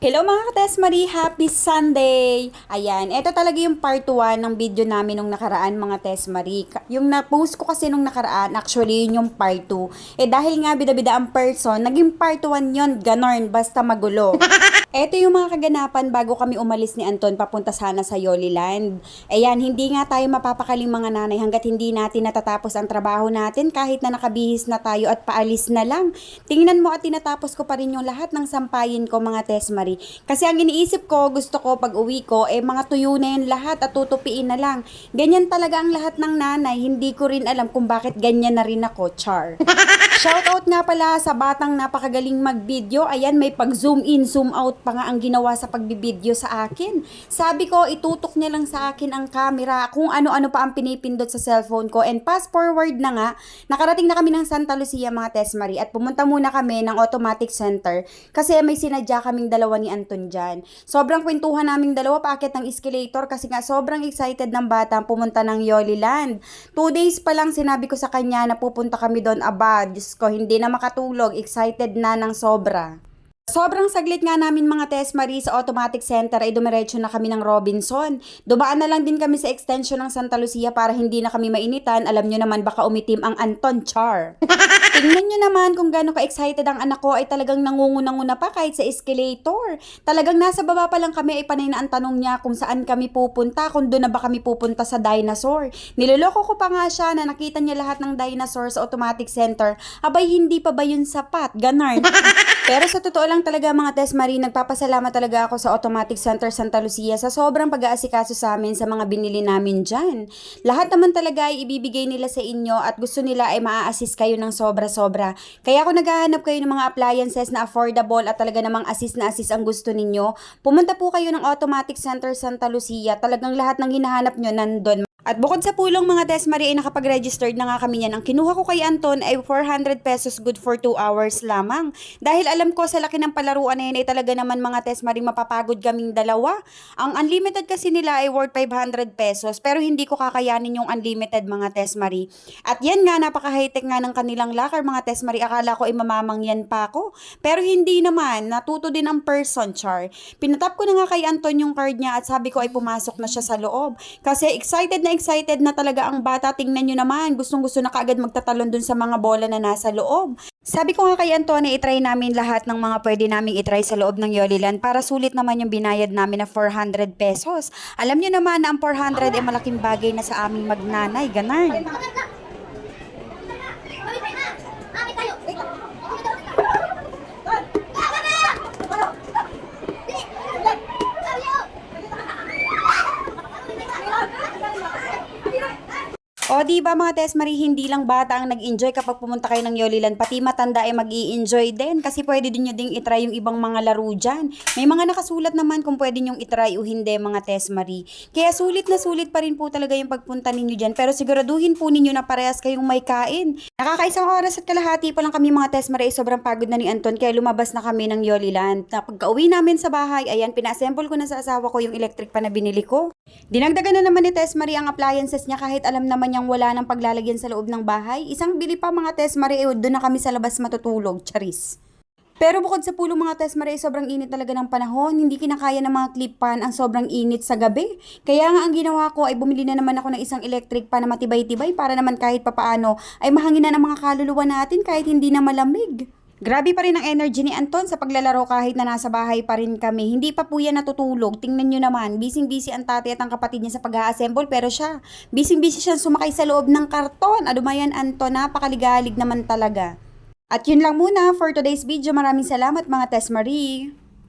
Hello mga ka-Test Marie! Happy Sunday! Ayan, ito talaga yung part 1 ng video namin nung nakaraan mga Test Marie. Yung na-post ko kasi nung nakaraan, actually yun yung part 2. Dahil nga bida-bida ang person, naging part 1 yun, ganorn, basta magulo. Ito yung mga kaganapan bago kami umalis ni Anton papunta sana sa Yoliland. Ayan, hindi nga tayo mapapakaling mga nanay hanggat hindi natin natatapos ang trabaho natin kahit na nakabihis na tayo at paalis na lang. Tingnan mo at tinatapos ko pa rin yung lahat ng sampayin ko mga Test Marie. Kasi ang iniisip ko, gusto ko pag uwi ko, mga tuyo na yun lahat at tutupiin na lang. Ganyan talaga ang lahat ng nanay. Hindi ko rin alam kung bakit ganyan na rin ako, char. Shoutout nga pala sa batang napakagaling mag-video. Ayan, may pag-zoom in, zoom out pa nga ang ginawa sa pagbibideo sa akin. Sabi ko, itutok niya lang sa akin ang camera, kung ano-ano pa ang pinipindot sa cellphone ko. And fast forward na nga, nakarating na kami ng Santa Lucia mga Test Marie at pumunta muna kami ng automatic center kasi may sinadya kaming dalawa ni Anton dyan. Sobrang kwentuhan naming dalawa paakit ng escalator kasi nga sobrang excited ng bata pumunta ng Yoliland. 2 days pa lang sinabi ko sa kanya na pupunta kami doon, abad ko, hindi na makatulog, excited na ng sobra. Sobrang saglit nga namin mga Test Marie sa automatic center ay dumiretso na kami ng Robinson. Dumaan na lang din kami sa extension ng Santa Lucia para hindi na kami mainitan. Alam nyo naman baka umitim ang Anton, char. Tingnan nyo naman kung gaano ka-excited ang anak ko ay talagang nangunguna-nguna pa kahit sa escalator. Talagang nasa baba pa lang kami ay panay na ang tanong niya kung saan kami pupunta, kung doon na ba kami pupunta sa dinosaur. Niloloko ko pa nga siya na nakita niya lahat ng dinosaur sa automatic center. Abay, hindi pa ba yun sapat? Ganarn. Pero sa totoo lang talaga mga Test Marie, nagpapasalamat talaga ako sa Automatic Center Santa Lucia sa sobrang pag-aasikaso sa amin sa mga binili namin dyan. Lahat naman talaga ay ibibigay nila sa inyo at gusto nila ay maa-assist kayo ng sobra-sobra. Kaya kung naghahanap kayo ng mga appliances na affordable at talaga namang assist na assist ang gusto ninyo, pumunta po kayo ng Automatic Center Santa Lucia. Talagang lahat ng hinahanap nyo nandun. At bukod sa pulong mga Test Marie ay nakapag-registered na nga kami yan. Ang kinuha ko kay Anton ay 400 pesos good for 2 hours lamang. Dahil alam ko sa laki ng palaruan na yan ay talaga naman mga Test Marie mapapagod kaming dalawa. Ang unlimited kasi nila ay worth 500 pesos pero hindi ko kakayanin yung unlimited mga Test Marie. At yan nga, napaka-high-tech nga ng kanilang locker mga Test Marie. Akala ko ay mamamangyan pa ako. Pero hindi naman, natuto din ang person, char. Pinatap ko na nga kay Anton yung card niya at sabi ko ay pumasok na siya sa loob. Kasi excited na talaga ang bata. Tingnan nyo naman, gustong-gusto na kaagad magtatalon dun sa mga bola na nasa loob. Sabi ko nga kay Antonio, itry namin lahat ng mga pwede naming itry sa loob ng Yoliland para sulit naman yung binayad namin na 400 pesos. Alam nyo naman na ang 400 ay malaking bagay na sa aming magnanay, ganun. O di ba mga Test Marie, hindi lang bata ang nag-enjoy kapag pumunta kayo ng Yoliland, pati matanda ay mag-i-enjoy din kasi pwede din nyo ding itry yung ibang mga laro dyan. May mga nakasulat naman kung pwede nyong itry o hindi mga Test Marie. Kaya sulit na sulit pa rin po talaga yung pagpunta ninyo dyan, pero siguraduhin po ninyo na parehas kayong may kain. Nakakaisang oras at kalahati pa lang kami mga Test Marie, sobrang pagod na ni Anton kaya lumabas na kami ng Yoliland. Pagka-uwi namin sa bahay, ayan, pina-assemble ko na sa asawa ko yung electric pan na binili ko. Dinagdagan na naman ni Test Marie ang appliances niya kahit alam naman niyang wala ng paglalagyan sa loob ng bahay. Isang bili pa mga Test Marie, doon na kami sa labas matutulog, charis. Pero bukod sa pulong mga Test Marie, sobrang init talaga ng panahon. Hindi kinakaya ng mga clip pan ang sobrang init sa gabi. Kaya nga ang ginawa ko ay bumili na naman ako ng isang electric pan na matibay-tibay para naman kahit papaano ay mahangin na ng mga kaluluwa natin kahit hindi na malamig. Grabe pa rin ang energy ni Anton sa paglalaro kahit na nasa bahay pa rin kami. Hindi pa po yan natutulog. Tingnan nyo naman, busy-busy ang tatay at ang kapatid niya sa pag-a-assemble pero siya, busy-busy siya sumakay sa loob ng karton. Adumayan Anton, napakaligalig naman talaga. At yun lang muna for today's video. Maraming salamat mga Test Marie.